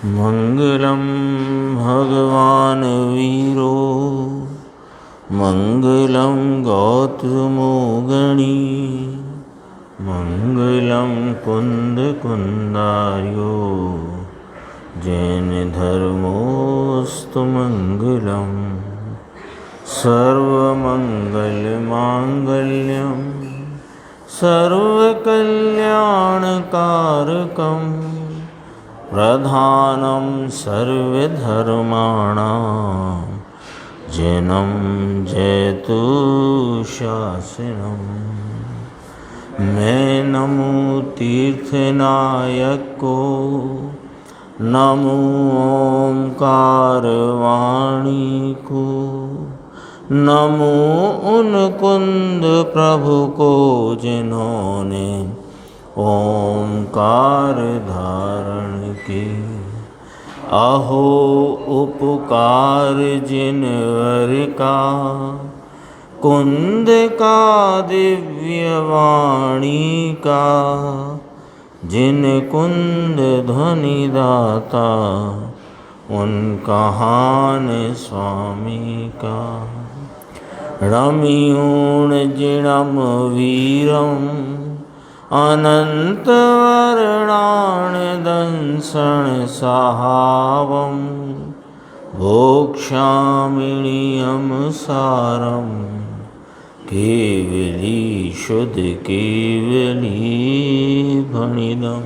मंगलम भगवान वीरो मंगलम गौतमो गणी मंगलम कुंद कुंदार्यो जैन धर्मोस्तु मंगलम सर्वमंगल मांगल्यम सर्वकल्याणकारकम प्रधानम सर्वधर्माणां जैनं जयतु शासनम। मैं नमो तीर्थनायक को नमो ओंकार वाणी को नमो उन कुंद प्रभु को जिन्होंने ओंकार धारण की। अहो उपकार जिनवर का कुंद का दिव्य वाणी का जिन कुंद ध्वनि दाता उन कहान स्वामी का। रमियूण जिणम वीरम अनंत वर्णान दंसन सहावम भोक्षामिणियम सारम केवली शुद्ध केवली भणिदम।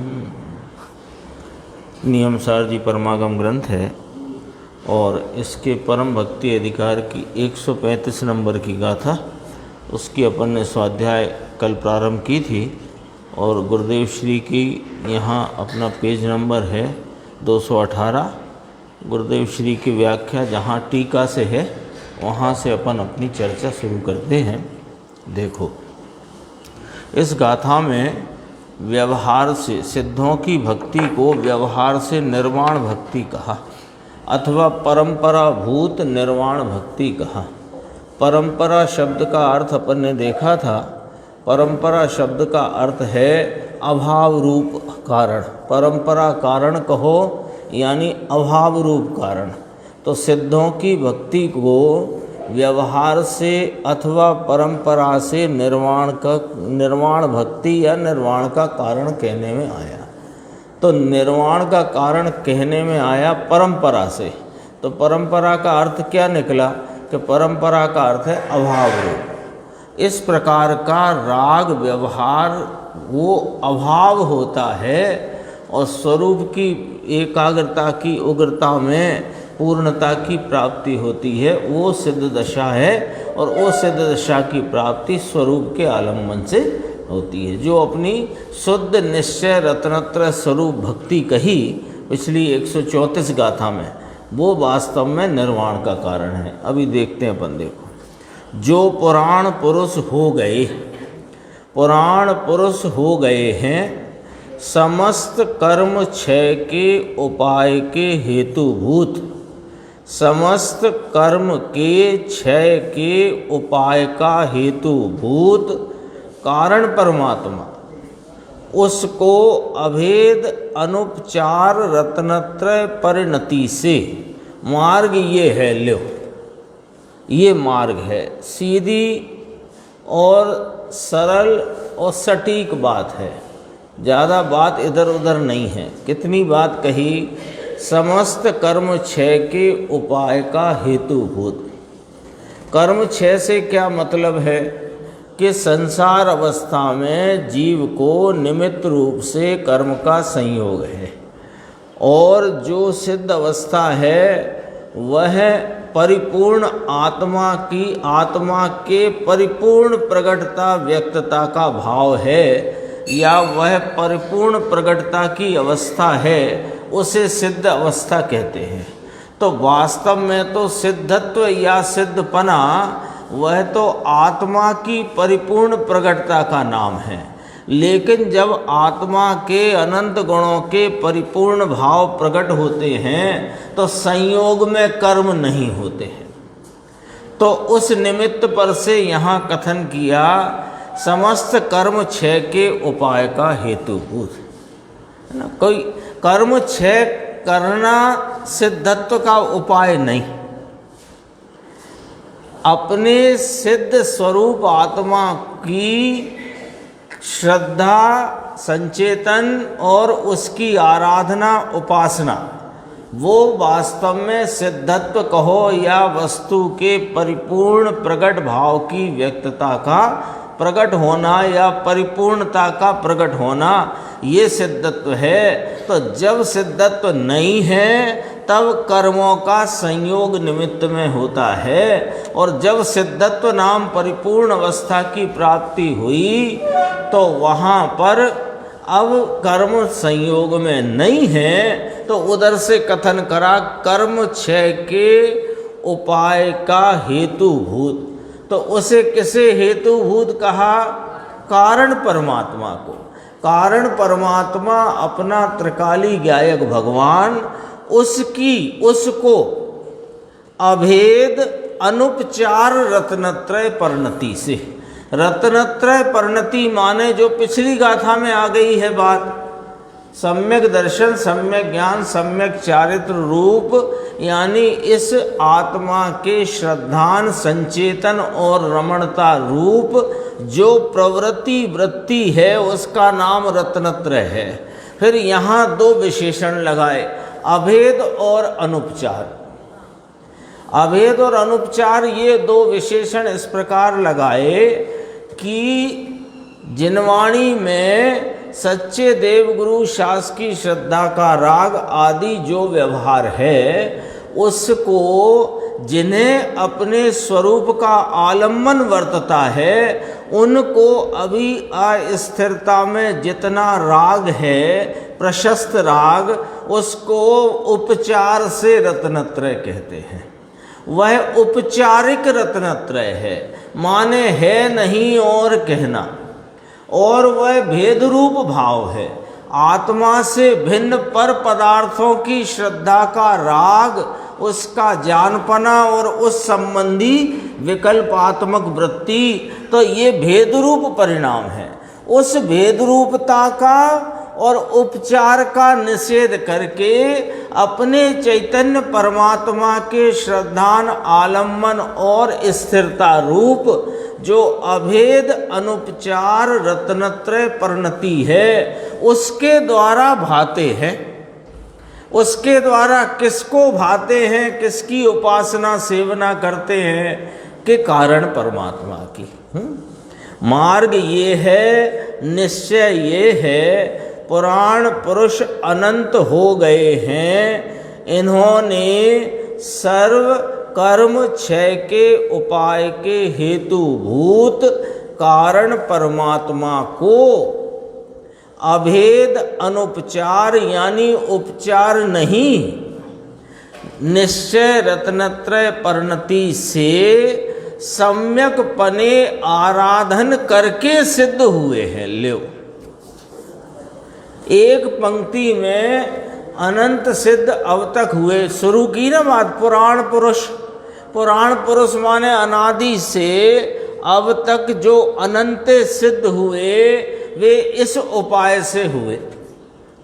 नियम सार जी परमागम ग्रंथ है और इसके परम भक्ति अधिकार की 135 नंबर की गाथा, उसकी अपन ने स्वाध्याय कल प्रारंभ की थी और गुरुदेव श्री की यहाँ अपना पेज नंबर है 218। गुरुदेव श्री की व्याख्या जहाँ टीका से है वहाँ से अपन अपनी चर्चा शुरू करते हैं। देखो, इस गाथा में व्यवहार से सिद्धों की भक्ति को व्यवहार से निर्वाण भक्ति कहा अथवा परंपरा भूत निर्वाण भक्ति कहा। परंपरा शब्द का अर्थ अपन ने देखा था। परंपरा शब्द का अर्थ है अभाव रूप कारण। परंपरा कारण कहो यानी अभाव रूप कारण। तो सिद्धों की भक्ति को व्यवहार से अथवा परंपरा से निर्वाण भक्ति या निर्वाण का कारण कहने में आया। तो निर्वाण का कारण कहने में आया परंपरा से। तो परंपरा का अर्थ क्या निकला कि परंपरा का अर्थ है अभाव रूप। इस प्रकार का राग व्यवहार वो अभाव होता है और स्वरूप की एकाग्रता की उग्रता में पूर्णता की प्राप्ति होती है, वो सिद्ध दशा है। और वो सिद्ध दशा की प्राप्ति स्वरूप के आलम्बन से होती है। जो अपनी शुद्ध निश्चय रत्नत्रय स्वरूप भक्ति कही पिछली 134 गाथा में, वो वास्तव में निर्वाण का कारण है। अभी देखते हैं अपन। देखो, जो पुराण पुरुष हो गए हैं, समस्त कर्म क्षय के उपाय के हेतुभूत, समस्त कर्म के क्षय के उपाय का हेतुभूत कारण परमात्मा, उसको अभेद अनुपचार रत्नत्रय परिणति से मार्ग ये है। लो, ये मार्ग है, सीधी और सरल और सटीक बात है। ज़्यादा बात इधर उधर नहीं है। कितनी बात कही? समस्त कर्म क्षय के उपाय का हेतुभूत। कर्म क्षय से क्या मतलब है कि संसार अवस्था में जीव को निमित्त रूप से कर्म का संयोग है और जो सिद्ध अवस्था है वह परिपूर्ण आत्मा के परिपूर्ण प्रगटता व्यक्तता का भाव है या वह परिपूर्ण प्रगटता की अवस्था है, उसे सिद्ध अवस्था कहते हैं। तो वास्तव में तो सिद्धत्व या सिद्धपना वह तो आत्मा की परिपूर्ण प्रगटता का नाम है। लेकिन जब आत्मा के अनंत गुणों के परिपूर्ण भाव प्रकट होते हैं तो संयोग में कर्म नहीं होते हैं। तो उस निमित्त पर से यहाँ कथन किया समस्त कर्म क्षय के उपाय का हेतुभूत है ना। कोई कर्म क्षय करना सिद्धत्व का उपाय नहीं। अपने सिद्ध स्वरूप आत्मा की श्रद्धा, संचेतन और उसकी आराधना, उपासना, वो वास्तव में सिद्धत्व कहो या वस्तु के परिपूर्ण प्रकट भाव की व्यक्तता का प्रकट होना या परिपूर्णता का प्रकट होना, ये सिद्धत्व है। तो जब सिद्धत्व नहीं है तब कर्मों का संयोग निमित्त में होता है, और जब सिद्धत्व नाम परिपूर्ण अवस्था की प्राप्ति हुई तो वहाँ पर अब कर्म संयोग में नहीं है। तो उधर से कथन करा कर्म क्षय के उपाय का हेतुभूत। तो उसे किसे हेतुभूत कहा? कारण परमात्मा को। कारण परमात्मा अपना त्रिकाली गायक भगवान, उसको अभेद अनुपचार रत्नत्रय परिणति से, रत्नत्रय परिणति माने जो पिछली गाथा में आ गई है बात, सम्यक दर्शन, सम्यक ज्ञान, सम्यक चारित्र रूप, यानी इस आत्मा के श्रद्धान, संचेतन और रमणता रूप जो प्रवृत्ति वृत्ति है उसका नाम रत्नत्रय है। फिर यहाँ दो विशेषण लगाए, अभेद और अनुपचार। अभेद और अनुपचार ये दो विशेषण इस प्रकार लगाए कि जिनवाणी में सच्चे देवगुरु शासकीय श्रद्धा का राग आदि जो व्यवहार है, उसको जिन्हें अपने स्वरूप का आलम्बन वर्तता है, उनको अभी अस्थिरता में जितना राग है, प्रशस्त राग, उसको उपचार से रत्नत्रय कहते हैं। वह उपचारिक रत्नत्रय है, माने है नहीं और कहना, और वह भेद रूप भाव है। आत्मा से भिन्न पर पदार्थों की श्रद्धा का राग, उसका जानपना और उस संबंधी विकल्पात्मक वृत्ति, तो ये भेद रूप परिणाम है। उस भेद रूपता का और उपचार का निषेध करके अपने चैतन्य परमात्मा के श्रद्धान, आलम्बन और स्थिरता रूप जो अभेद अनुपचार रत्नत्रय परिणति है, उसके द्वारा भाते हैं। उसके द्वारा किसको भाते हैं, किसकी उपासना सेवना करते हैं? कि कारण परमात्मा की। मार्ग ये है, निश्चय ये है, पुराण पुरुष अनंत हो गए हैं, इन्होंने सर्व कर्म क्षय के उपाय के हेतुभूत कारण परमात्मा को अभेद अनुपचार यानी उपचार नहीं, निश्चय रत्नत्रय परिणति से सम्यक पने आराधन करके सिद्ध हुए हैं। ल्यो, एक पंक्ति में अनंत सिद्ध अब तक हुए, शुरू की ना बात पुराण पुरुष। पुराण पुरुष माने अनादि से अब तक जो अनंत सिद्ध हुए वे इस उपाय से हुए।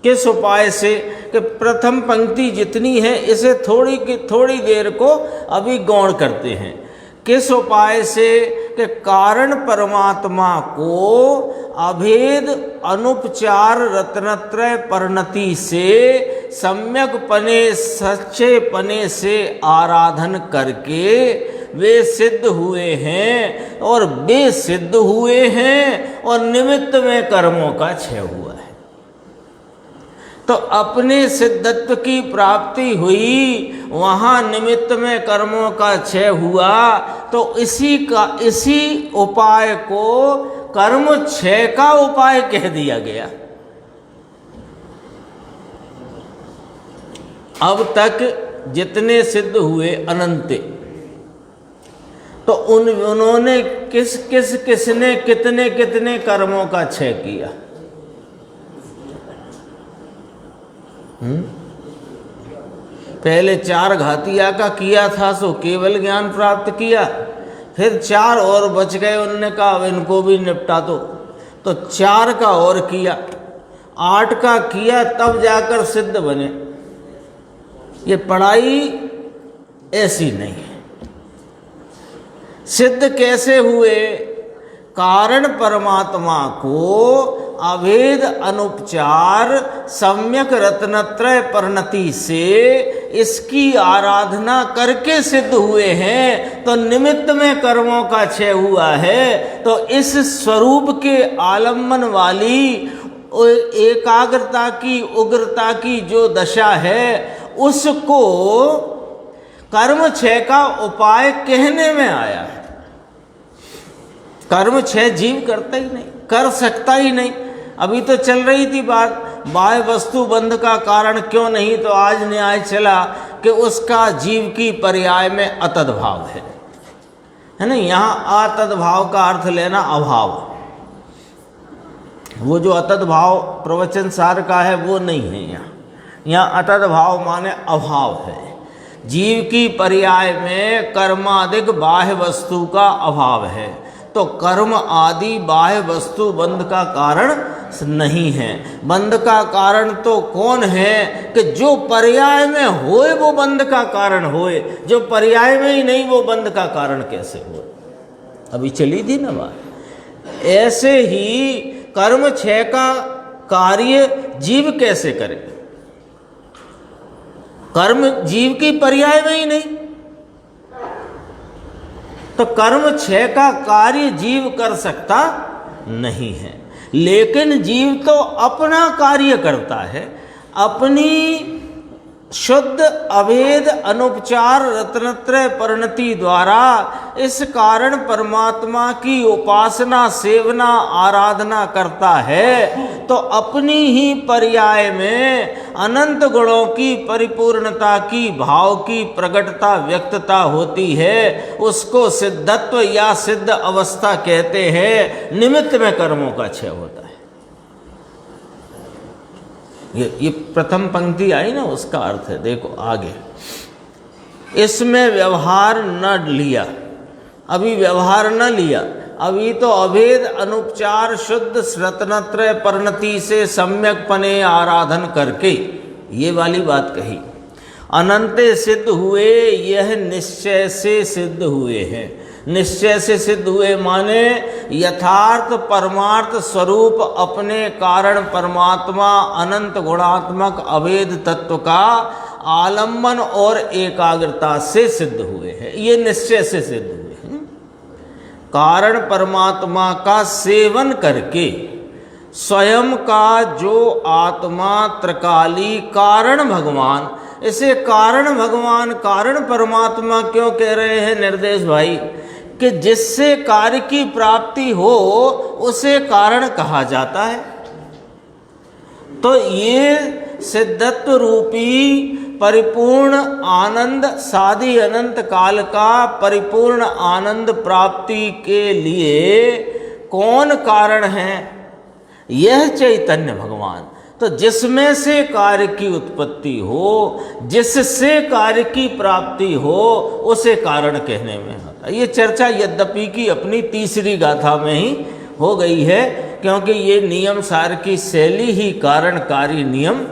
किस उपाय से? कि प्रथम पंक्ति जितनी है इसे थोड़ी देर को अभी गौण करते हैं। किस उपाय से? कि कारण परमात्मा को अभेद अनुपचार रत्नत्रय परिणति से सम्यक पने, सच्चे पने से आराधन करके वे सिद्ध हुए हैं, और वे सिद्ध हुए हैं और निमित्त में कर्मों का क्षय हुआ है। तो अपने सिद्धत्व की प्राप्ति हुई, वहाँ निमित्त में कर्मों का क्षय हुआ, तो इसी उपाय को कर्म क्षय का उपाय कह दिया गया। अब तक जितने सिद्ध हुए अनंत, तो उन्होंने किसने कितने कर्मों का क्षय किया? पहले 4 घातिया का किया था, सो केवल ज्ञान प्राप्त किया। फिर 4 और बच गए, उन्होंने कहा अब इनको भी निपटा दो, तो 4 का और किया, 8 का किया, तब जाकर सिद्ध बने। ये पढ़ाई ऐसी नहीं है। सिद्ध कैसे हुए? कारण परमात्मा को अभेद अनुपचार सम्यक रत्नत्रय परिणति से इसकी आराधना करके सिद्ध हुए हैं। तो निमित्त में कर्मों का क्षय हुआ है। तो इस स्वरूप के आलम्बन वाली एकाग्रता की, उग्रता की जो दशा है, उसको कर्म क्षय का उपाय कहने में आया है। कर्म क्षय जीव करता ही नहीं, कर सकता ही नहीं। अभी तो चल रही थी बात, बाह्य वस्तु बंध का कारण क्यों नहीं, तो आज न्याय चला कि उसका जीव की पर्याय में अतद भाव है ना। यहाँ अतद भाव का अर्थ लेना अभाव, वो जो अतद भाव प्रवचन सार का है वो नहीं है। यहाँ अतद भाव माने अभाव है। जीव की पर्याय में कर्मादिक बाह्य वस्तु का अभाव है। तो कर्म आदि बाह्य वस्तु बंध का कारण नहीं है। बंध का कारण तो कौन है कि जो पर्याय में होए वो बंध का कारण होए, जो पर्याय में ही नहीं वो बंध का कारण कैसे होए। अभी चली थी ना बात। ऐसे ही कर्म क्षय का कार्य जीव कैसे करे? कर्म जीव की पर्याय में ही नहीं, तो कर्म क्षय का कार्य जीव कर सकता नहीं है। लेकिन जीव तो अपना कार्य करता है, अपनी शुद्ध अभेद अनुपचार रत्नत्रय परिणति द्वारा इस कारण परमात्मा की उपासना, सेवना, आराधना करता है। तो अपनी ही पर्याय में अनंत गुणों की परिपूर्णता की, भाव की प्रकटता, व्यक्तता होती है। उसको सिद्धत्व या सिद्ध अवस्था कहते हैं। निमित्त में कर्मों का क्षय होता है। ये प्रथम पंक्ति आई ना, उसका अर्थ है। देखो आगे, इसमें व्यवहार न लिया, अभी व्यवहार न लिया, अभी तो अभेद अनुपचार शुद्ध रत्नत्रय परिणति से सम्यक पने आराधन करके ये वाली बात कही। अनंत सिद्ध हुए, यह निश्चय से सिद्ध हुए हैं। निश्चय से सिद्ध हुए माने यथार्थ परमार्थ स्वरूप अपने कारण परमात्मा अनंत गुणात्मक अभेद तत्व का आलम्बन और एकाग्रता से सिद्ध हुए हैं। ये निश्चय से सिद्ध हुए हैं। कारण परमात्मा का सेवन करके स्वयं का जो आत्मा त्रिकाली कारण भगवान, इसे कारण भगवान, कारण परमात्मा क्यों कह रहे हैं निर्देश भाई? कि जिससे कार्य की प्राप्ति हो उसे कारण कहा जाता है। तो ये सिद्धत्व रूपी परिपूर्ण आनंद, साधी अनंत काल का परिपूर्ण आनंद प्राप्ति के लिए कौन कारण है? यह चैतन्य भगवान। तो जिसमें से कार्य की उत्पत्ति हो, जिससे कार्य की प्राप्ति हो, उसे कारण कहने में होता है। ये चर्चा यद्यपि की अपनी तीसरी गाथा में ही हो गई है, क्योंकि ये नियम सार की शैली ही कारण कार्य नियम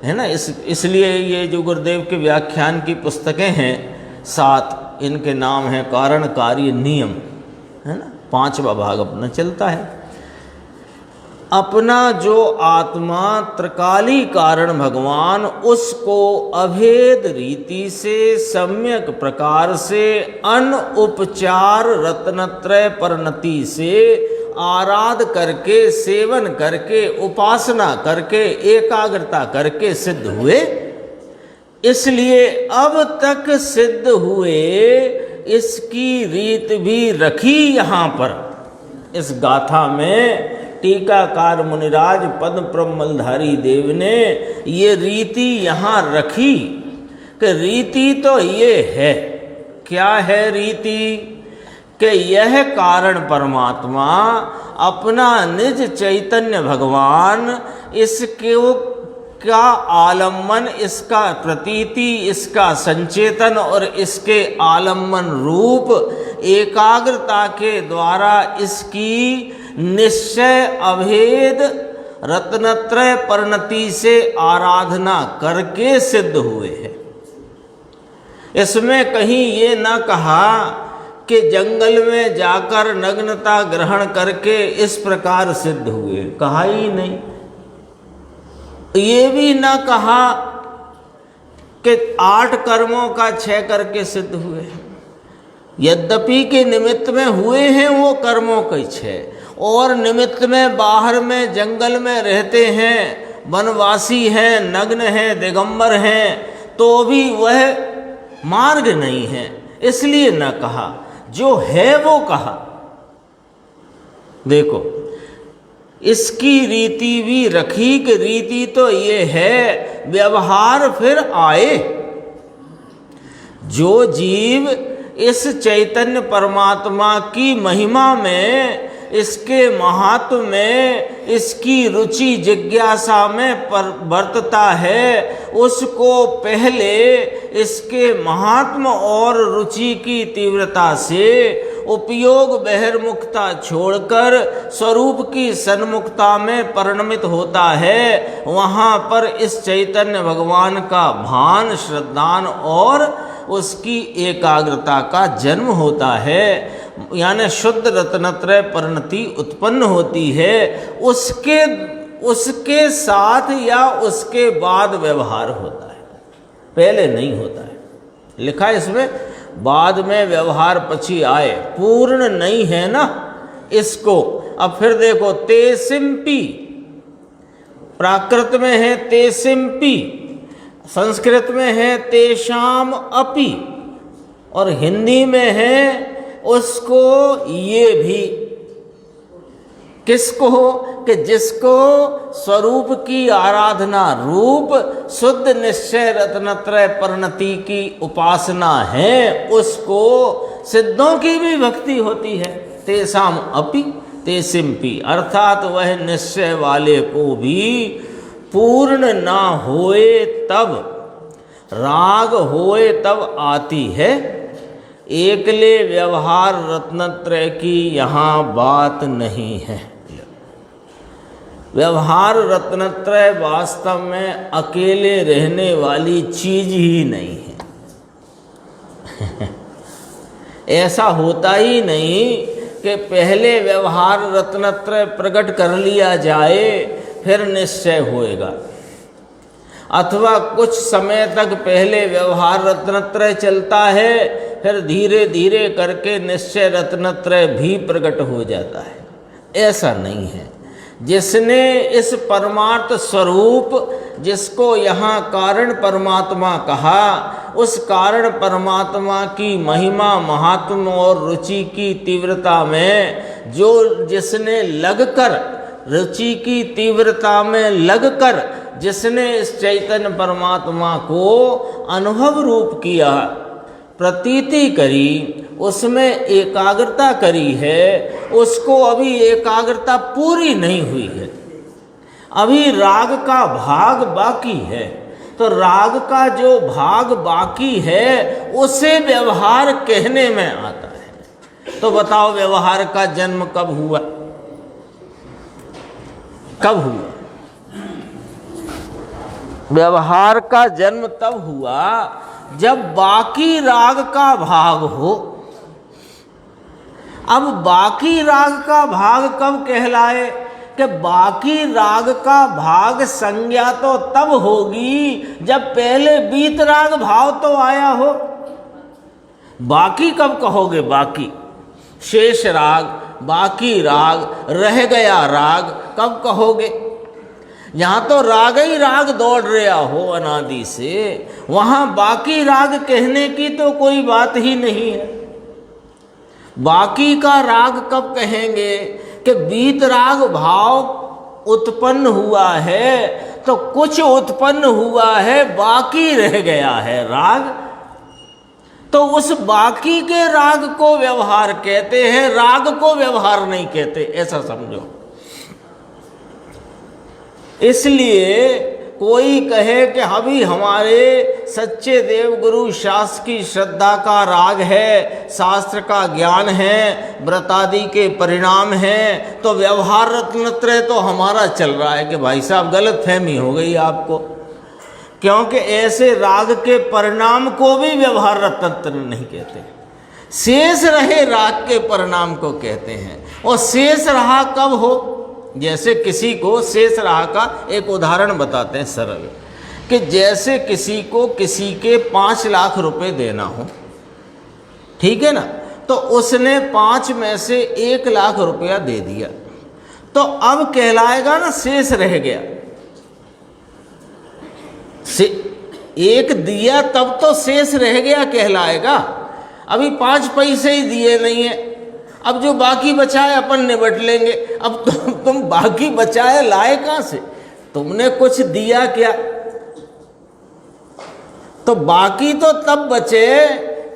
है ना। इसलिए ये जो गुरुदेव के व्याख्यान की पुस्तकें हैं 7, इनके नाम हैं कारण कार्य नियम, है ना। 5वां भाग अपना चलता है। अपना जो आत्मा त्रिकाली कारण भगवान, उसको अभेद रीति से सम्यक प्रकार से अनुपचार रत्नत्रय परिणति से आराध करके, सेवन करके, उपासना करके, एकाग्रता करके सिद्ध हुए। इसलिए अब तक सिद्ध हुए, इसकी रीत भी रखी यहाँ पर इस गाथा में। टीकाकार मुनिराज पद्म प्रमलधारी देव ने ये रीति यहाँ रखी कि रीति तो ये है। क्या है रीति? कि यह कारण परमात्मा अपना निज चैतन्य भगवान, इसके का आलम्बन, इसका प्रतीति, इसका संचेतन और इसके आलम्बन रूप एकाग्रता के द्वारा इसकी निश्चय अभेद रत्नत्रय परिणति से आराधना करके सिद्ध हुए हैं। इसमें कहीं ये ना कहा कि जंगल में जाकर नग्नता ग्रहण करके इस प्रकार सिद्ध हुए, कहा ही नहीं। ये भी ना कहा कि 8 कर्मों का 6 करके सिद्ध हुए। यद्यपि के निमित्त में हुए हैं वो कर्मों के 6, और निमित्त में बाहर में जंगल में रहते हैं, वनवासी हैं, नग्न हैं, दिगंबर हैं, तो भी वह मार्ग नहीं है, इसलिए न कहा। जो है वो कहा। देखो इसकी रीति भी रखी कि रीति तो ये है, व्यवहार फिर आए। जो जीव इस चैतन्य परमात्मा की महिमा में, इसके महात्म में, इसकी रुचि जिज्ञासा में बरतता है, उसको पहले इसके महात्म और रुचि की तीव्रता से उपयोग बहिर्मुखता छोड़कर स्वरूप की सन्मुखता में परिणमित होता है। वहाँ पर इस चैतन्य भगवान का भान, श्रद्धान और उसकी एकाग्रता का जन्म होता है, यानी शुद्ध रत्नत्रय परिणति उत्पन्न होती है। उसके साथ या उसके बाद व्यवहार होता है, पहले नहीं होता है। लिखा है इसमें बाद में व्यवहार पछी आए, पूर्ण नहीं है ना इसको। अब फिर देखो, तेसिम्पी प्राकृत में है, तेसिम्पी संस्कृत में है, तेषाम अपि, और हिंदी में है उसको ये भी। किसको? कि जिसको स्वरूप की आराधना रूप शुद्ध निश्चय रत्नत्रय परिणति की उपासना है, उसको सिद्धों की भी भक्ति होती है। तेषाम अपि तेसिम्पि, अर्थात वह निश्चय वाले को भी पूर्ण ना होए तब, राग होए तब आती है। एकले व्यवहार रत्नत्रय की यहाँ बात नहीं है। व्यवहार रत्नत्रय वास्तव में अकेले रहने वाली चीज ही नहीं है। ऐसा होता ही नहीं कि पहले व्यवहार रत्नत्रय प्रकट कर लिया जाए फिर निश्चय होएगा, अथवा कुछ समय तक पहले व्यवहार रत्नत्रय चलता है, फिर धीरे धीरे करके निश्चय रत्नत्रय भी प्रकट हो जाता है। ऐसा नहीं है। जिसने इस परमार्थ स्वरूप, जिसको यहाँ कारण परमात्मा कहा, उस कारण परमात्मा की महिमा, महात्म और रुचि की तीव्रता में जिसने लगकर, रुचि की तीव्रता में लगकर जिसने इस चैतन्य परमात्मा को अनुभव रूप किया, प्रतीति करी, उसमें एकाग्रता करी है, उसको अभी एकाग्रता पूरी नहीं हुई है, अभी राग का भाग बाकी है। तो राग का जो भाग बाकी है उसे व्यवहार कहने में आता है। तो बताओ व्यवहार का जन्म कब हुआ? कब हुआ? व्यवहार का जन्म तब हुआ जब बाकी राग का भाग हो। अब बाकी राग का भाग कब कहलाए? कि बाकी राग का भाग संज्ञा तो तब होगी जब पहले बीत राग भाव तो आया हो। बाकी कब कहोगे? बाकी शेष राग, बाकी राग, रह गया राग कब कहोगे? यहाँ तो राग ही राग दौड़ रहा हो अनादि से, वहाँ बाकी राग कहने की तो कोई बात ही नहीं है। बाकी का राग कब कहेंगे? कि बीत राग भाव उत्पन्न हुआ है, तो कुछ उत्पन्न हुआ है, बाकी रह गया है राग, तो उस बाकी के राग को व्यवहार कहते हैं, राग को व्यवहार नहीं कहते, ऐसा समझो। इसलिए कोई कहे कि अभी हमारे सच्चे देव गुरु शास्त्र की श्रद्धा का राग है, शास्त्र का ज्ञान है, व्रतादि के परिणाम हैं, तो व्यवहार रत्नत्रय तो हमारा चल रहा है। कि भाई साहब गलत फहमी हो गई आपको। क्योंकि ऐसे राग के परिणाम को भी व्यवहार तंत्र नहीं कहते, शेष रहे राग के परिणाम को कहते हैं। और शेष रहा कब हो, जैसे किसी को शेष रहा का एक उदाहरण बताते हैं सरल, कि जैसे किसी को किसी के 5 लाख रुपए देना हो, ठीक है ना, तो उसने 5 में से 1 लाख रुपया दे दिया, तो अब कहलाएगा ना शेष रह गया। से एक दिया तब तो शेष रह गया कहलाएगा, अभी 5 पैसे ही दिए नहीं है, अब जो बाकी बचाए अपन निबट लेंगे। अब तुम बाकी बचाए लाए कहाँ से, तुमने कुछ दिया क्या? तो बाकी तो तब बचे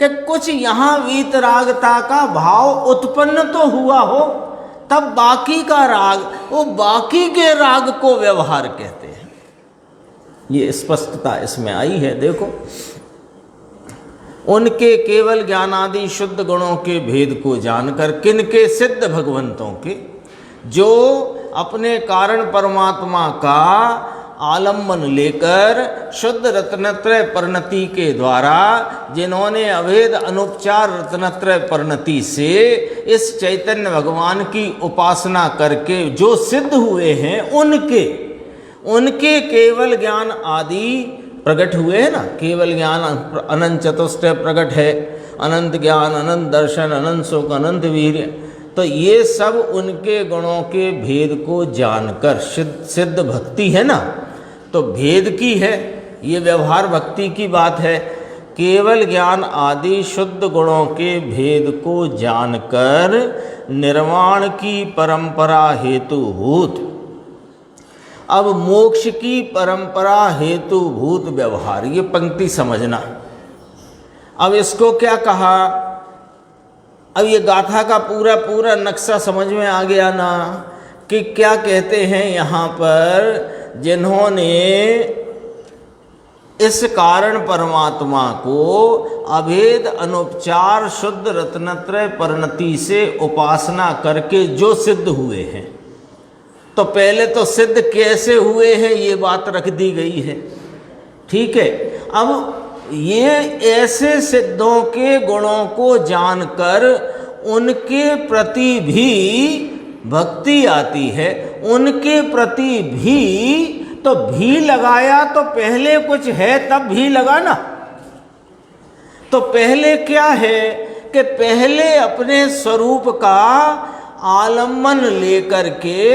कि कुछ यहाँ वीतरागता का भाव उत्पन्न तो हुआ हो, तब बाकी का राग, वो बाकी के राग को व्यवहार कहते हैं। ये स्पष्टता इसमें आई है। देखो, उनके केवल ज्ञानादि शुद्ध गुणों के भेद को जानकर, किनके? सिद्ध भगवंतों के, जो अपने कारण परमात्मा का आलम्बन लेकर शुद्ध रत्नत्रय परिणति के द्वारा, जिन्होंने अभेद अनुपचार रत्नत्रय परिणति से इस चैतन्य भगवान की उपासना करके जो सिद्ध हुए हैं, उनके केवल ज्ञान आदि प्रकट हुए हैं ना। केवल ज्ञान अनंत चतुष्टय प्रकट है, अनंत ज्ञान, अनंत दर्शन, अनंत सुख, अनंत वीर्य, तो ये सब उनके गुणों के भेद को जानकर सिद्ध भक्ति है ना, तो भेद की है, ये व्यवहार भक्ति की बात है। केवल ज्ञान आदि शुद्ध गुणों के भेद को जानकर निर्वाण की परंपरा हेतुभूत, अब मोक्ष की परंपरा हेतुभूत व्यवहार, ये पंक्ति समझना। अब इसको क्या कहा, अब ये गाथा का पूरा नक्शा समझ में आ गया ना, कि क्या कहते हैं यहाँ पर, जिन्होंने इस कारण परमात्मा को अभेद अनुपचार शुद्ध रत्नत्रय परिणति से उपासना करके जो सिद्ध हुए हैं, तो पहले तो सिद्ध कैसे हुए हैं ये बात रख दी गई है, ठीक है। अब ये ऐसे सिद्धों के गुणों को जानकर उनके प्रति भी भक्ति आती है, उनके प्रति भी, तो भी लगाया तो पहले कुछ है तब भी लगा ना। तो पहले क्या है कि पहले अपने स्वरूप का आलम्बन लेकर के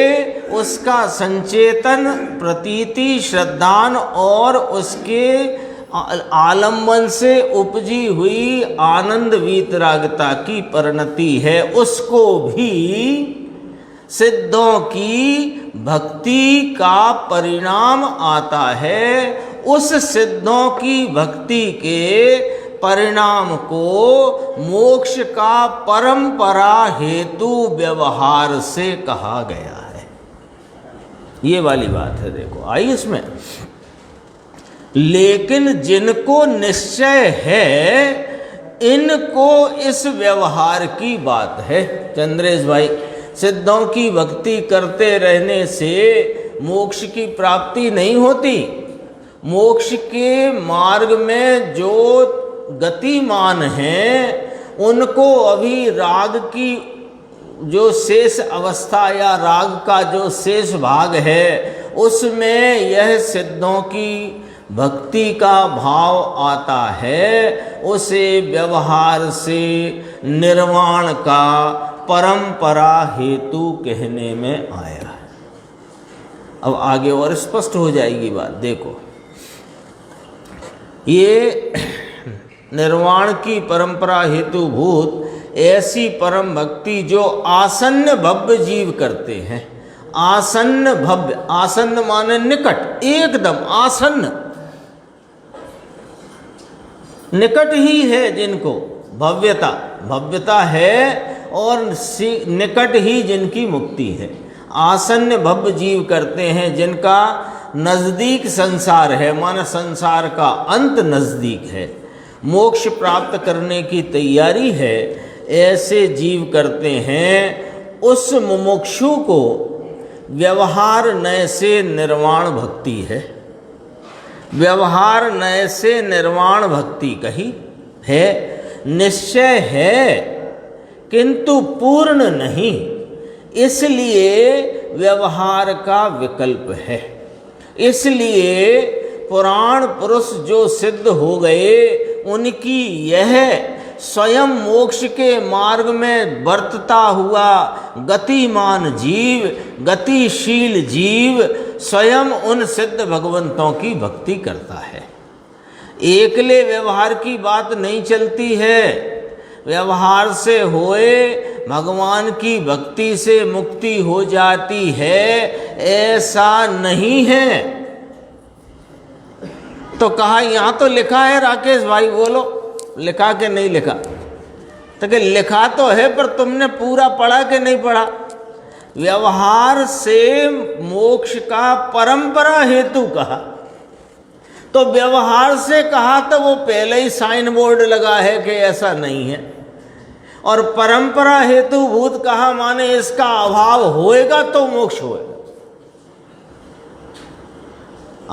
उसका संचेतन प्रतीति श्रद्धान और उसके आलम्बन से उपजी हुई आनंद वीतरागता की परिणति है, उसको भी सिद्धों की भक्ति का परिणाम आता है। उस सिद्धों की भक्ति के परिणाम को मोक्ष का परंपरा हेतु व्यवहार से कहा गया है। ये वाली बात है, देखो आई इसमें। लेकिन जिनको निश्चय है, इनको इस व्यवहार की बात है। चंद्रेश भाई, सिद्धों की भक्ति करते रहने से मोक्ष की प्राप्ति नहीं होती। मोक्ष के मार्ग में जो गतिमान हैं, उनको अभी राग की जो शेष अवस्था या राग का जो शेष भाग है, उसमें यह सिद्धों की भक्ति का भाव आता है। उसे व्यवहार से निर्वाण का परंपरा हेतु कहने में आया है। अब आगे और स्पष्ट हो जाएगी बात। देखो, ये निर्वाण की परंपरा हेतुभूत ऐसी परम भक्ति जो आसन्न भव्य जीव करते हैं। आसन्न भव्य, आसन्न माने निकट, एकदम आसन्न, निकट ही है जिनको भव्यता, भव्यता है और निकट ही जिनकी मुक्ति है। आसन्न भव्य जीव करते हैं जिनका नज़दीक संसार है, माना संसार का अंत नज़दीक है, मोक्ष प्राप्त करने की तैयारी है, ऐसे जीव करते हैं। उस मुमुक्षु को व्यवहार नय से निर्वाण भक्ति है। व्यवहार नय से निर्वाण भक्ति कही है, निश्चय है किंतु पूर्ण नहीं, इसलिए व्यवहार का विकल्प है। इसलिए पुराण पुरुष जो सिद्ध हो गए उनकी यह स्वयं मोक्ष के मार्ग में बरतता हुआ गतिमान जीव, गतिशील जीव स्वयं उन सिद्ध भगवंतों की भक्ति करता है। एकले व्यवहार की बात नहीं चलती है। व्यवहार से होए भगवान की भक्ति से मुक्ति हो जाती है, ऐसा नहीं है। तो कहा यहाँ तो लिखा है, राकेश भाई बोलो, लिखा के नहीं लिखा? तो कि लिखा तो है, पर तुमने पूरा पढ़ा कि नहीं पढ़ा? व्यवहार से मोक्ष का परंपरा हेतु कहा, तो व्यवहार से कहा तो वो पहले ही साइन बोर्ड लगा है कि ऐसा नहीं है। और परंपरा हेतु भूत कहा माने इसका अभाव होएगा तो मोक्ष होएगा।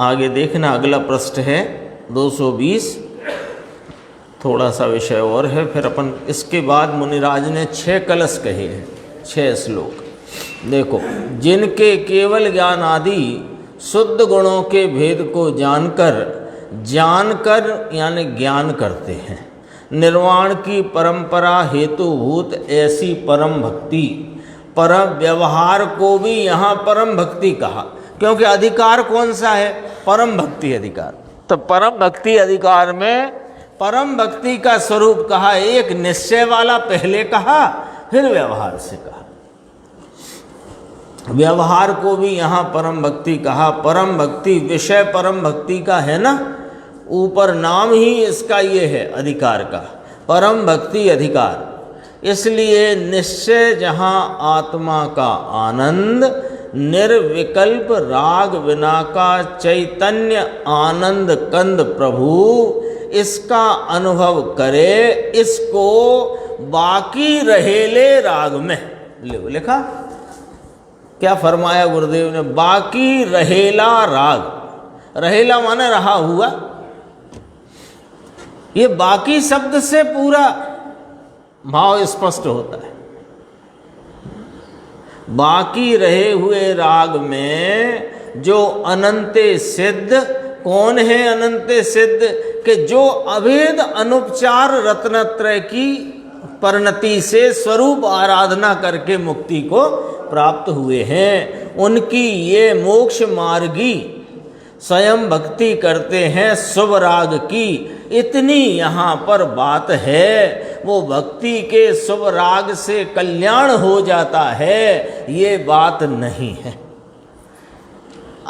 आगे देखना, अगला प्रश्न है 220। थोड़ा सा विषय और है, फिर अपन इसके बाद मुनिराज ने 6 कलश कहे हैं, 6 श्लोक। देखो, जिनके केवल ज्ञान आदि शुद्ध गुणों के भेद को जानकर यानी ज्ञान करते हैं, निर्वाण की परंपरा हेतुभूत ऐसी परम भक्ति, परम व्यवहार को भी यहाँ परम भक्ति कहा, क्योंकि अधिकार कौन सा है? परम भक्ति अधिकार। तो परम भक्ति अधिकार में परम भक्ति का स्वरूप कहा, एक निश्चय वाला पहले कहा, फिर व्यवहार से कहा। व्यवहार को भी यहाँ परम भक्ति कहा। परम भक्ति विषय परम भक्ति का है ना, ऊपर नाम ही इसका ये है अधिकार का, परम भक्ति अधिकार। इसलिए निश्चय जहाँ आत्मा का आनंद, निर्विकल्प राग विना का चैतन्य आनंद कंद प्रभु, इसका अनुभव करे, इसको बाकी रहेले राग में लिखा। क्या फरमाया गुरुदेव ने? बाकी रहेला राग। रहेला माने रहा हुआ। ये बाकी शब्द से पूरा भाव स्पष्ट होता है। बाकी रहे हुए राग में जो अनंते सिद्ध, कौन है अनंते सिद्ध? कि जो अभेद अनुपचार रत्नत्रय की परिणति से स्वरूप आराधना करके मुक्ति को प्राप्त हुए हैं, उनकी ये मोक्ष मार्गी स्वयं भक्ति करते हैं शुभ राग की। इतनी यहाँ पर बात है, वो भक्ति के शुभ राग से कल्याण हो जाता है, ये बात नहीं है।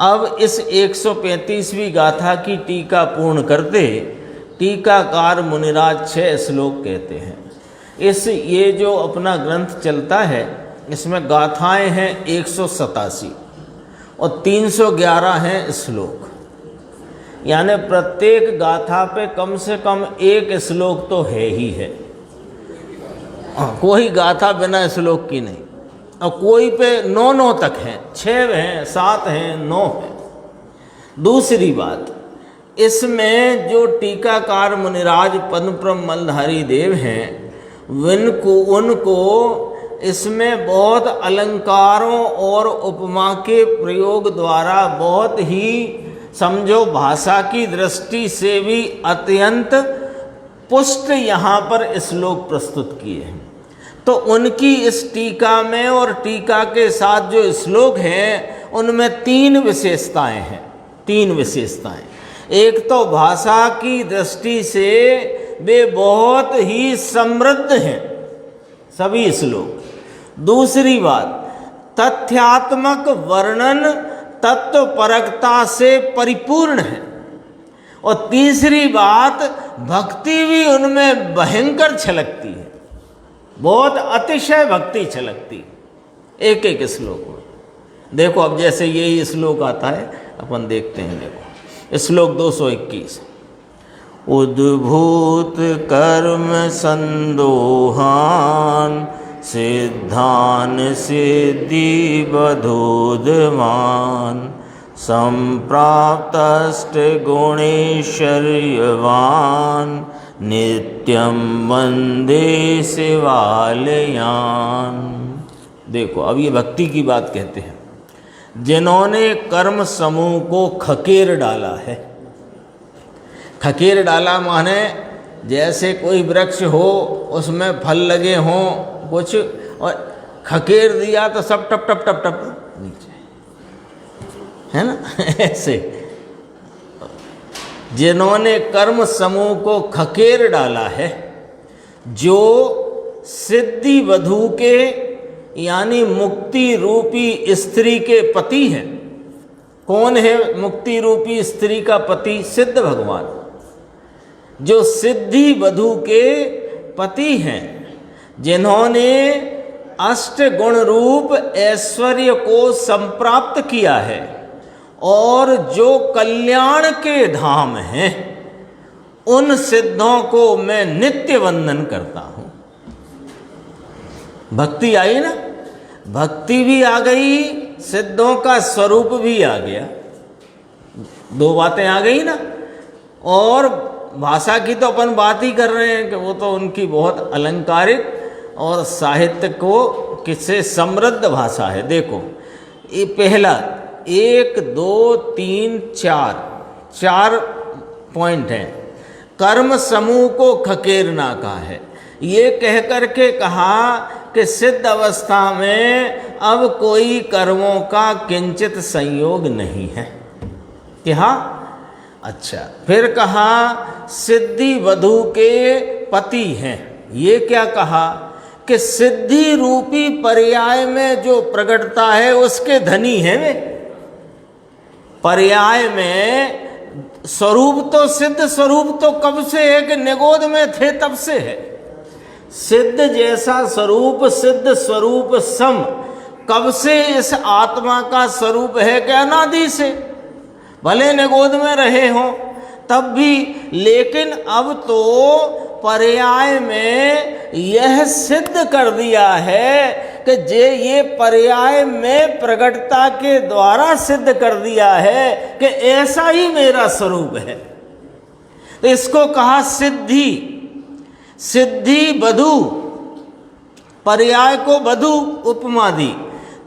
अब इस 135वीं गाथा की टीका पूर्ण करते टीकाकार मुनिराज 6 श्लोक कहते हैं। ये जो अपना ग्रंथ चलता है, इसमें गाथाएं हैं 187 और 311 हैं श्लोक, यानी प्रत्येक गाथा पे कम से कम 1 श्लोक तो है ही है। कोई गाथा बिना श्लोक की नहीं, और कोई पे 9 तक हैं, 6 हैं, 7 हैं, 9 हैं। दूसरी बात, इसमें जो टीकाकार मुनिराज पद्मप्रम मलधारी देव हैं, उनको इसमें बहुत अलंकारों और उपमा के प्रयोग द्वारा बहुत ही समझो भाषा की दृष्टि से भी अत्यंत पुष्ट यहाँ पर श्लोक प्रस्तुत किए हैं। तो उनकी इस टीका में और टीका के साथ जो श्लोक हैं, उनमें 3 विशेषताएं हैं। 3 विशेषताएं। एक तो भाषा की दृष्टि से वे बहुत ही समृद्ध हैं सभी श्लोक। दूसरी बात, तथ्यात्मक वर्णन तत्वपरकता से परिपूर्ण है। और तीसरी बात, भक्ति भी उनमें भयंकर छलकती है, बहुत अतिशय भक्ति छलकती एक एक श्लोक में। देखो अब जैसे यही श्लोक आता है, अपन देखते हैं। देखो श्लोक 221, उद्भूत कर्म संदोहान सिद्धान सिद्धि बधोदमान संप्राप्तष्टगुणैश्वर्यवान् नित्यं वंदे शिवालयान्। देखो अब ये भक्ति की बात कहते हैं, जिन्होंने कर्म समूह को खकेर डाला है। खकेर डाला माने जैसे कोई वृक्ष हो, उसमें फल लगे हों कुछ, और खकेर दिया तो सब टप टप टप टप नीचे, है ना ऐसे जिन्होंने कर्म समूह को खकेर डाला है, जो सिद्धि वधू के यानी मुक्ति रूपी स्त्री के पति हैं। कौन है मुक्ति रूपी स्त्री का पति? सिद्ध भगवान, जो सिद्धि वधू के पति हैं, जिन्होंने अष्ट गुण रूप ऐश्वर्य को संप्राप्त किया है और जो कल्याण के धाम हैं, उन सिद्धों को मैं नित्य वंदन करता हूं। भक्ति आई ना, भक्ति भी आ गई, सिद्धों का स्वरूप भी आ गया, दो बातें आ गई ना। और भाषा की तो अपन बात ही कर रहे हैं कि वो तो उनकी बहुत अलंकारिक और साहित्य को किससे समृद्ध भाषा है। देखो ये पहला 1 2 3 4 पॉइंट हैं। कर्म समूह को खकेरना कहा है, ये कह कर के कहा कि सिद्ध अवस्था में अब कोई कर्मों का किंचित संयोग नहीं है कि हाँ। अच्छा, फिर कहा सिद्धि वधू के पति हैं। ये क्या कहा कि सिद्धि रूपी पर्याय में जो प्रकटता है उसके धनी हैं वे। पर्याय में स्वरूप तो सिद्ध स्वरूप तो कब से है कि निगोद में थे तब से है। सिद्ध जैसा स्वरूप, सिद्ध स्वरूप सम कब से इस आत्मा का स्वरूप है कि अनादि से, भले निगोद में रहे हों तब भी। लेकिन अब तो पर्याय में यह सिद्ध कर दिया है कि ये पर्याय में प्रकटता के द्वारा सिद्ध कर दिया है कि ऐसा ही मेरा स्वरूप है। तो इसको कहा सिद्धि। सिद्धि वधू, पर्याय को वधू उपमा दी।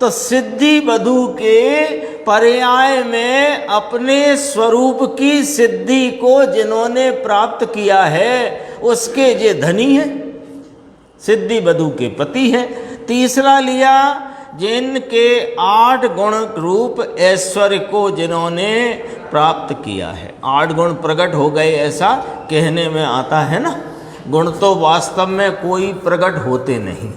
तो सिद्धि वधू के पर्याय में अपने स्वरूप की सिद्धि को जिन्होंने प्राप्त किया है उसके ये धनी हैं, सिद्धि वधू के पति हैं। तीसरा लिया जिनके 8 गुण रूप ऐश्वर्य को जिन्होंने प्राप्त किया है। 8 गुण प्रकट हो गए ऐसा कहने में आता है ना। गुण तो वास्तव में कोई प्रकट होते नहीं,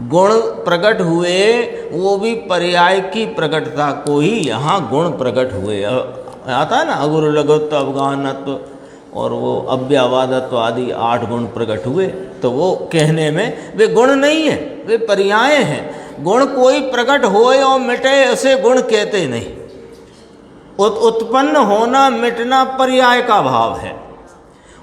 गुण प्रकट हुए वो भी पर्याय की प्रकटता को ही यहाँ गुण प्रकट हुए। आता है ना अगुरु लघुत्व अवगाहनत्व और वो अव्यवादत्व आदि 8 गुण प्रकट हुए। तो वो कहने में वे गुण नहीं है, वे पर्याय हैं। गुण कोई प्रकट होए और मिटे उसे गुण कहते नहीं। उत्पन्न होना मिटना पर्याय का भाव है,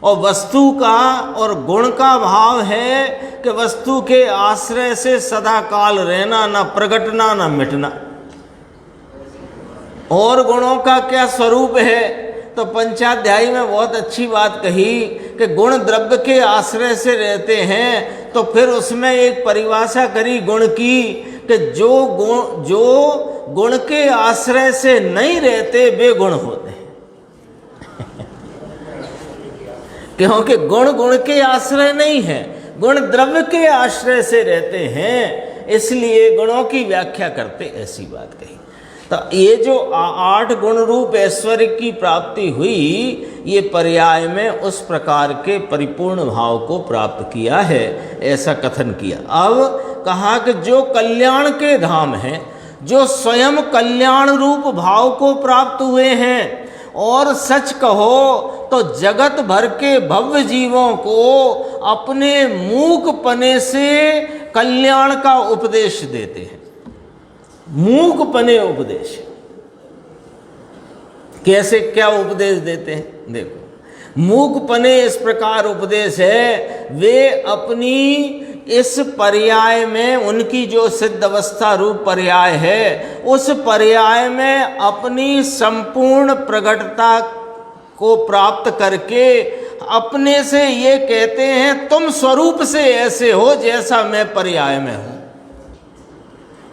और वस्तु का और गुण का भाव है कि वस्तु के आश्रय से सदा काल रहना, ना प्रकटना ना मिटना। और गुणों का क्या स्वरूप है? तो पंचाध्यायी में बहुत अच्छी बात कही कि गुण द्रव्य के आश्रय से रहते हैं। तो फिर उसमें एक परिभाषा करी गुण की कि जो गुण के आश्रय से नहीं रहते वे गुण होते हैं। क्योंकि गुण गुण के आश्रय नहीं है, गुण द्रव्य के आश्रय से रहते हैं, इसलिए गुणों की व्याख्या करते ऐसी बात कही। तो ये जो 8 गुण रूप ऐश्वर्य की प्राप्ति हुई, ये पर्याय में उस प्रकार के परिपूर्ण भाव को प्राप्त किया है, ऐसा कथन किया। अब कहा कि जो कल्याण के धाम हैं, जो स्वयं कल्याण रूप भाव को प्राप्त हुए हैं, और सच कहो तो जगत भर के भव्य जीवों को अपने मूकपने से कल्याण का उपदेश देते हैं। मूकपने उपदेश कैसे, क्या उपदेश देते हैं? देखो, मूकपने इस प्रकार उपदेश है, वे अपनी इस पर्याय में उनकी जो सिद्ध अवस्था रूप पर्याय है, उस पर्याय में अपनी संपूर्ण प्रगटता को प्राप्त करके अपने से ये कहते हैं तुम स्वरूप से ऐसे हो जैसा मैं पर्याय में हूं।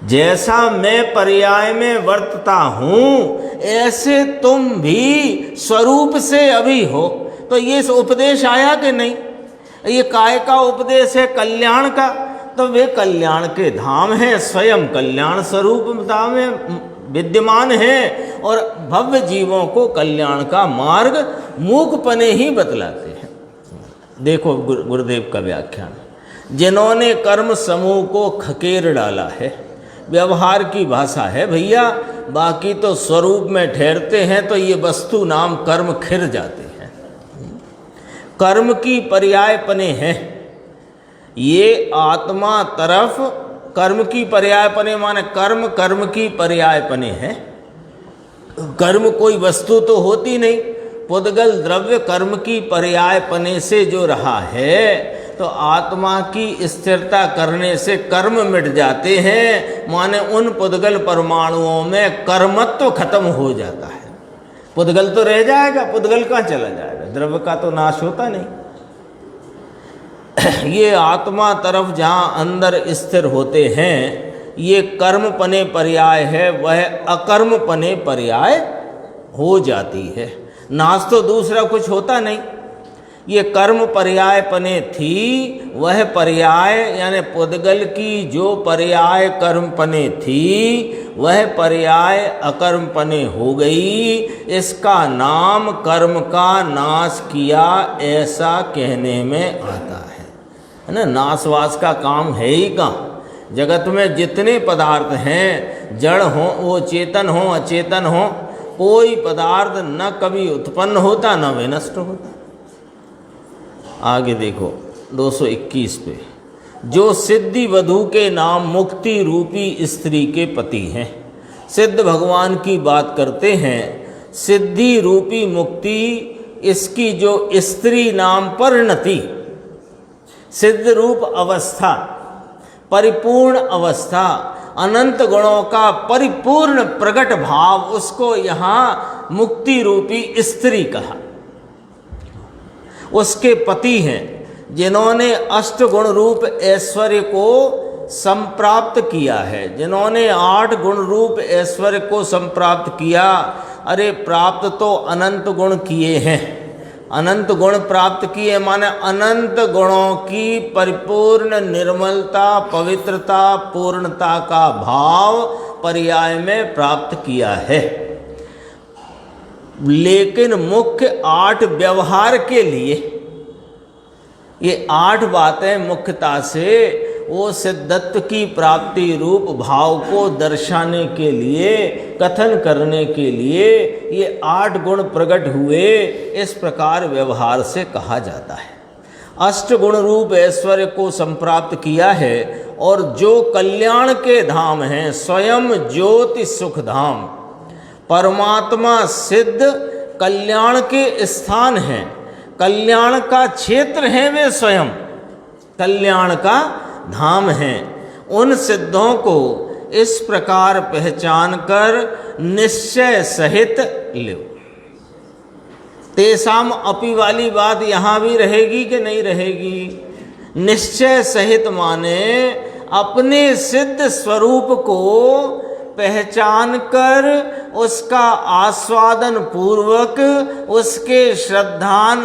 जैसा मैं पर्याय में वर्तता हूं ऐसे तुम भी स्वरूप से अभी हो। तो ये उपदेश आया कि नहीं? ये काय का उपदेश है? कल्याण का। तो वे कल्याण के धाम हैं, स्वयं कल्याण स्वरूप धाम में विद्यमान है और भव्य जीवों को कल्याण का मार्ग मूकपने ही बतलाते हैं। देखो गुरुदेव का व्याख्यान, जिन्होंने कर्म समूह को खकेर डाला है, व्यवहार की भाषा है भैया, बाकी तो स्वरूप में ठहरते हैं तो ये वस्तु नाम कर्म खिर जाते हैं। कर्म की पर्यायपने हैं ये आत्मा तरफ। कर्म की पर्यायपने माने कर्म कर्म की पर्यायपने हैं। कर्म कोई वस्तु तो होती नहीं, पुद्गल द्रव्य कर्म की पर्यायपने से जो रहा है, तो आत्मा की स्थिरता करने से कर्म मिट जाते हैं। माने उन पुद्गल परमाणुओं में कर्मत्व खत्म हो जाता है। पुद्गल तो रह जाएगा, पुद्गल कहाँ चला जाएगा? द्रव्य का तो नाश होता नहीं। ये आत्मा तरफ जहाँ अंदर स्थिर होते हैं, ये कर्म पने पर्याय है, वह अकर्म पने पर्याय हो जाती है। नाश तो दूसरा कुछ होता नहीं। ये कर्म पर्याय पने थी, वह पर्याय यानी पुद्गल की जो पर्याय कर्म पने थी, वह पर्याय अकर्म पने हो गई। इसका नाम कर्म का नाश किया ऐसा कहने में आता है ना। नाशवास का काम है ही कहाँ? जगत में जितने पदार्थ हैं, जड़ हो वो चेतन हो अचेतन हो, कोई पदार्थ न कभी उत्पन्न होता न विनष्ट होता। आगे देखो 221 पे, जो सिद्धि वधु के नाम मुक्ति रूपी स्त्री के पति हैं। सिद्ध भगवान की बात करते हैं। सिद्धि रूपी मुक्ति, इसकी जो स्त्री नाम परिणति, सिद्ध रूप अवस्था, परिपूर्ण अवस्था, अनंत गुणों का परिपूर्ण प्रकट भाव, उसको यहाँ मुक्ति रूपी स्त्री कहा। उसके पति हैं जिन्होंने अष्ट गुण रूप ऐश्वर्य को संप्राप्त किया है, जिन्होंने 8 गुण रूप ऐश्वर्य को संप्राप्त किया। अरे प्राप्त तो अनंत गुण किए हैं, अनंत गुण प्राप्त किए माने अनंत गुणों की परिपूर्ण निर्मलता, पवित्रता, पूर्णता का भाव पर्याय में प्राप्त किया है। लेकिन मुख्य 8 व्यवहार के लिए, ये 8 बातें मुख्यता से वो सिद्धत्व की प्राप्ति रूप भाव को दर्शाने के लिए, कथन करने के लिए ये 8 गुण प्रकट हुए। इस प्रकार व्यवहार से कहा जाता है। अष्ट गुण रूप ऐश्वर्य को संप्राप्त किया है और जो कल्याण के धाम हैं, स्वयं ज्योति सुख धाम, परमात्मा सिद्ध कल्याण के स्थान हैं, कल्याण का क्षेत्र है, वे स्वयं कल्याण का धाम हैं। उन सिद्धों को इस प्रकार पहचान कर निश्चय सहित लो। तेसाम अपी वाली बात यहाँ भी रहेगी कि नहीं रहेगी? निश्चय सहित माने अपने सिद्ध स्वरूप को पहचान कर उसका आस्वादन पूर्वक, उसके श्रद्धान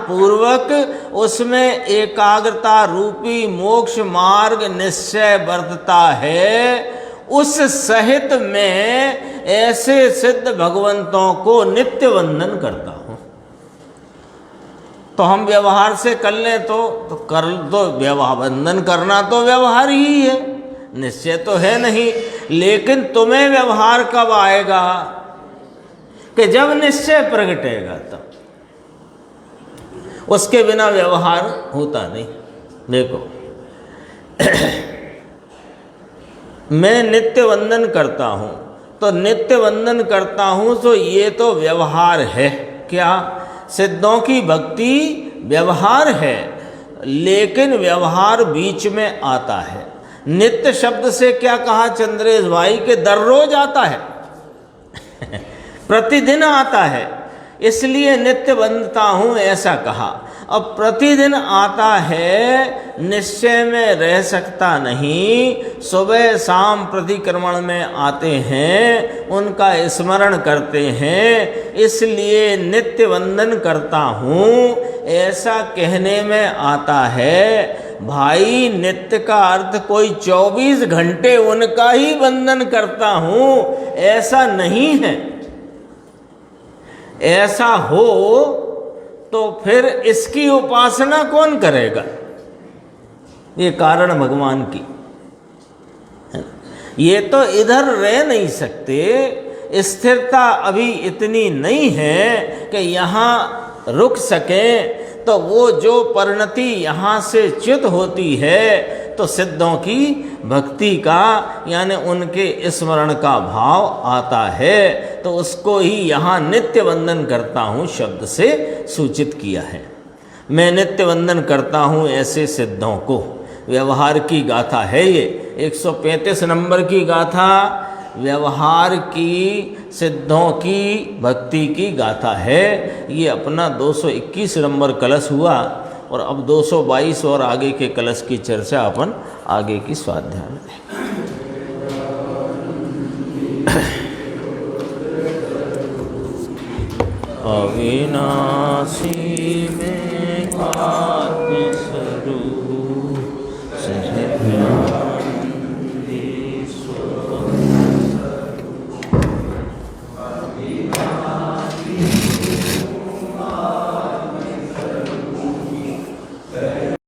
पूर्वक उसमें एकाग्रता रूपी मोक्ष मार्ग निश्चय बरतता है। उस सहित में ऐसे सिद्ध भगवंतों को नित्य वंदन करता हूँ। तो हम व्यवहार से कर लें तो कर दो, व्यवहार वंदन करना तो व्यवहार ही है, निश्चय तो है नहीं। लेकिन तुम्हें व्यवहार कब आएगा? कि जब निश्चय प्रगटेगा तब। उसके बिना व्यवहार होता नहीं। देखो मैं नित्य वंदन करता हूँ, तो नित्य वंदन करता हूँ तो ये तो व्यवहार है। क्या? सिद्धों की भक्ति व्यवहार है। लेकिन व्यवहार बीच में आता है। नित्य शब्द से क्या कहा चंद्रेश भाई के दररोज आता है प्रतिदिन आता है, इसलिए नित्य बनता हूँ ऐसा कहा। अब प्रतिदिन आता है, निश्चय में रह सकता नहीं। सुबह शाम प्रतिक्रमण में आते हैं, उनका स्मरण करते हैं, इसलिए नित्य वंदन करता हूँ ऐसा कहने में आता है। भाई नित्य का अर्थ कोई 24 घंटे उनका ही वंदन करता हूँ ऐसा नहीं है। ऐसा हो तो फिर इसकी उपासना कौन करेगा? ये कारण भगवान की, ये तो इधर रह नहीं सकते। स्थिरता अभी इतनी नहीं है कि यहाँ रुक सकें। तो वो जो परिणति यहाँ से च्युत होती है तो सिद्धों की भक्ति का यानी उनके स्मरण का भाव आता है, तो उसको ही यहाँ नित्य वंदन करता हूँ शब्द से सूचित किया है। मैं नित्य वंदन करता हूँ ऐसे सिद्धों को। व्यवहार की गाथा है ये, 135 नंबर की गाथा व्यवहार की सिद्धों की भक्ति की गाथा है। ये अपना 221 नंबर कलश हुआ और अब 222 और आगे के कलश की चर्चा अपन आगे की स्वाध्याय में अविनाशी में